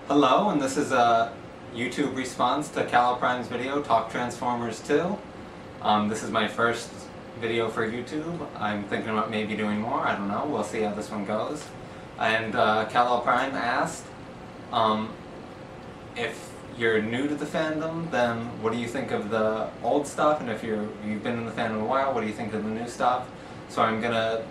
Hello, and this is a YouTube response to Kal-El Prime's video, Talk Transformers 2. This is my first video for YouTube. I'm thinking about maybe doing more, I don't know, we'll see how this one goes. And Kal-El Prime asked, if you're new to the fandom, then what do you think of the old stuff? And if you've been in the fandom a while, what do you think of the new stuff? So I'm gonna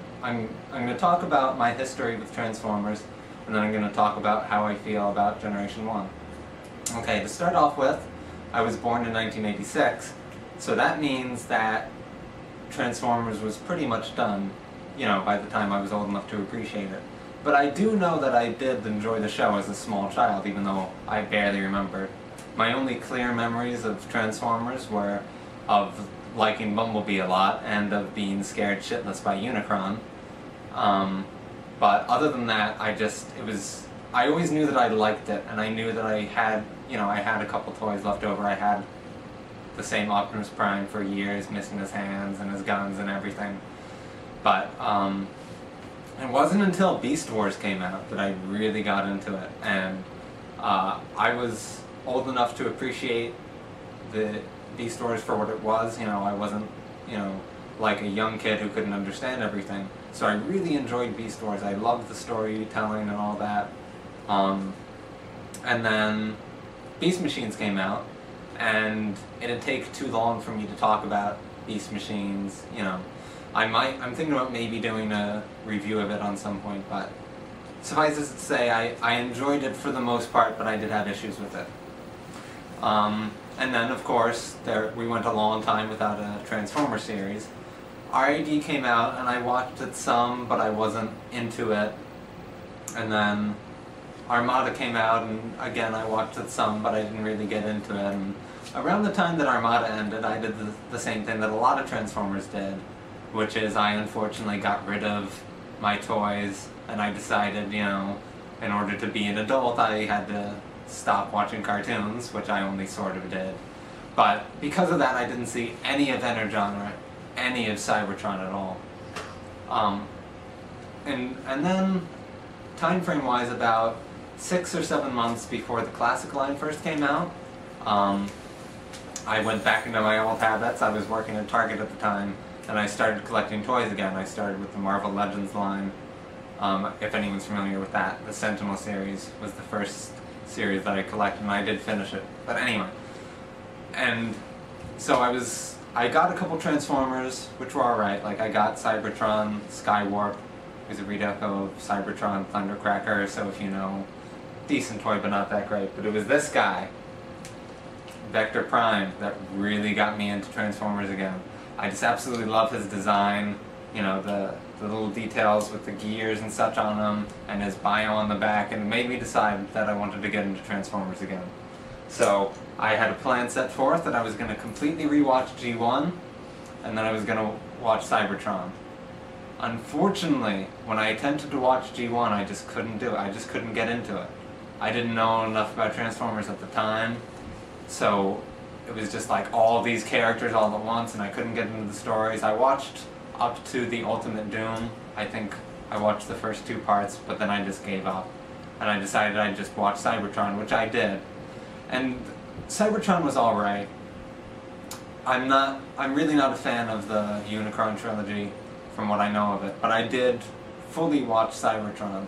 talk about my history with Transformers, and then I'm going to talk about how I feel about Generation 1. Okay, to start off with, I was born in 1986, so that means that Transformers was pretty much done, you know, by the time I was old enough to appreciate it. But I do know that I did enjoy the show as a small child, even though I barely remember. My only clear memories of Transformers were of liking Bumblebee a lot, and of being scared shitless by Unicron. But other than that, I always knew that I liked it, and I knew that I had a couple toys left over. I had the same Optimus Prime for years, missing his hands and his guns and everything. But it wasn't until Beast Wars came out that I really got into it, and I was old enough to appreciate the Beast Wars for what it was. You know, I wasn't, like a young kid who couldn't understand everything. So I really enjoyed Beast Wars. I loved the storytelling and all that. And then Beast Machines came out, and it'd take too long for me to talk about Beast Machines. You know, I'm thinking about maybe doing a review of it on some point, but suffice it to say, I enjoyed it for the most part, but I did have issues with it. And then, of course, we went a long time without a Transformer series. RAD came out, and I watched it some, but I wasn't into it. And then Armada came out, and again I watched it some, but I didn't really get into it. And around the time that Armada ended, I did the same thing that a lot of Transformers did, which is I unfortunately got rid of my toys, and I decided, in order to be an adult, I had to stop watching cartoons, which I only sort of did. But because of that, I didn't see any of Energon or any of Cybertron at all. And then, time frame wise, about 6 or 7 months before the classic line first came out, I went back into my old habits. I was working at Target at the time, and I started collecting toys again. I started with the Marvel Legends line. If anyone's familiar with that, the Sentinel series was the first series that I collected, and I did finish it. But anyway, and so I got a couple Transformers, which were alright. Like, I got Cybertron, Skywarp, it was a redeco of Cybertron, Thundercracker, so if you know, decent toy, but not that great. But it was this guy, Vector Prime, that really got me into Transformers again. I just absolutely love his design, the little details with the gears and such on him, and his bio on the back, and it made me decide that I wanted to get into Transformers again. So I had a plan set forth that I was going to completely rewatch G1, and then I was going to watch Cybertron. Unfortunately, when I attempted to watch G1, I just couldn't do it. I just couldn't get into it. I didn't know enough about Transformers at the time, so it was just like all these characters all at once, and I couldn't get into the stories. I watched up to the Ultimate Doom. I think I watched the first 2 parts, but then I just gave up. And I decided I'd just watch Cybertron, which I did. And Cybertron was alright. I'm really not a fan of the Unicron trilogy, from what I know of it, but I did fully watch Cybertron.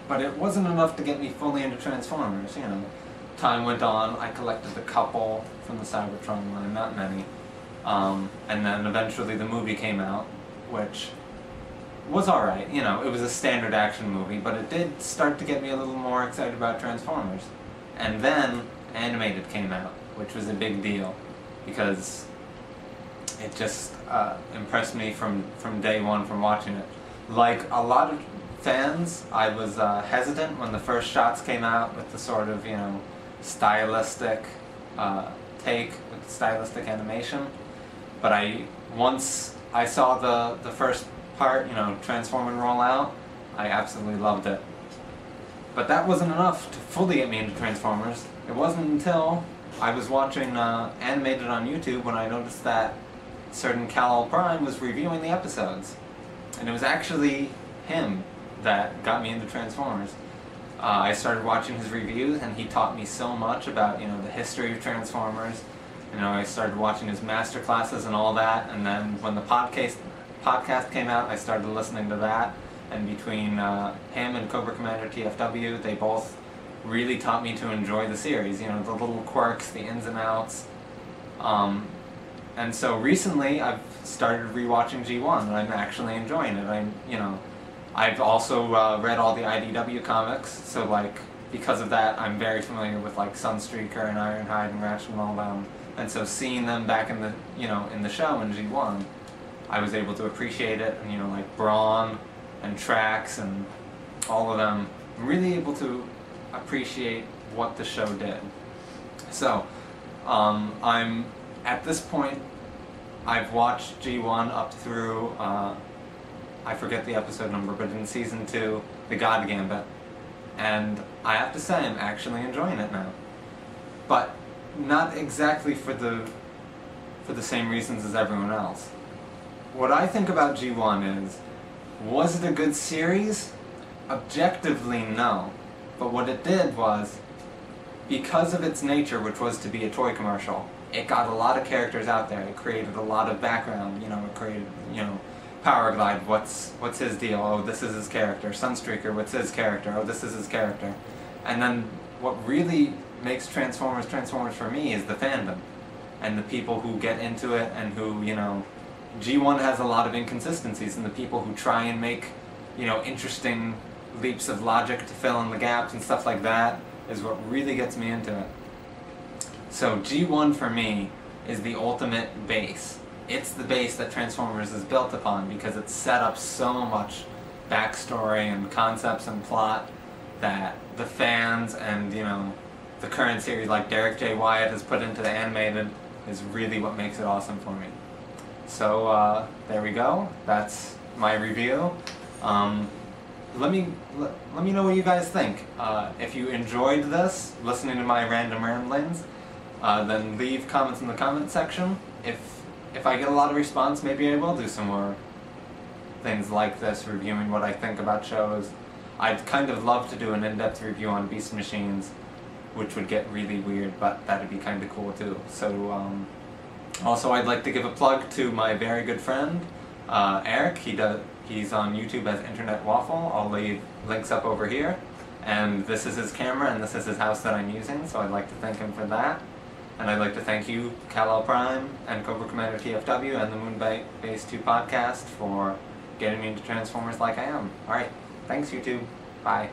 But it wasn't enough to get me fully into Transformers, Time went on, I collected a couple from the Cybertron line, not many. And then eventually the movie came out, which was alright, it was a standard action movie, but it did start to get me a little more excited about Transformers. And then Animated came out, which was a big deal, because it just impressed me from day one from watching it. Like a lot of fans, I was hesitant when the first shots came out with the sort of, stylistic take, with stylistic animation. But once I saw the first part, transform and roll out, I absolutely loved it. But that wasn't enough to fully get me into Transformers. It wasn't until I was watching Animated on YouTube when I noticed that certain Kal-El Prime was reviewing the episodes. And it was actually him that got me into Transformers. I started watching his reviews, and he taught me so much about, the history of Transformers. I started watching his master classes and all that, and then when the podcast came out, I started listening to that. And between him and Cobra Commander TFW, they both really taught me to enjoy the series. The little quirks, the ins and outs. And so recently, I've started rewatching G1, and I'm actually enjoying it. I've also read all the IDW comics, so because of that, I'm very familiar with Sunstreaker and Ironhide and Ratchet and all them. And so seeing them back in the in the show in G1, I was able to appreciate it. And like Brawn and Trax and all of them, I'm really able to appreciate what the show did. So I'm at this point, I've watched G1 up through I forget the episode number, but in season 2, the God Gambit, and I have to say I'm actually enjoying it now. But not exactly for the same reasons as everyone else. What I think about G1 is, was it a good series? Objectively, no. But what it did was, because of its nature, which was to be a toy commercial, it got a lot of characters out there. It created a lot of background. It created, Powerglide, what's his deal? Oh, this is his character. Sunstreaker, what's his character? Oh, this is his character. And then what really makes Transformers for me is the fandom. And the people who get into it and who, G1 has a lot of inconsistencies, and the people who try and make, interesting leaps of logic to fill in the gaps and stuff like that is what really gets me into it. So G1 for me is the ultimate base. It's the base that Transformers is built upon because it's set up so much backstory and concepts and plot that the fans and, the current series like Derek J. Wyatt has put into the animated is really what makes it awesome for me. So there we go. That's my review. Let me know what you guys think. If you enjoyed this, listening to my random ramblings, then leave comments in the comment section. If I get a lot of response, maybe I will do some more things like this, reviewing what I think about shows. I'd kind of love to do an in-depth review on Beast Machines, which would get really weird, but that'd be kind of cool too. So, also I'd like to give a plug to my very good friend, Eric. He's on YouTube as Internet Waffle. I'll leave links up over here. And this is his camera, and this is his house that I'm using, so I'd like to thank him for that. And I'd like to thank you, Kal-El Prime, and Cobra Commander TFW, and the Moonbase 2 podcast for getting me into Transformers like I am. Alright, thanks YouTube. Bye.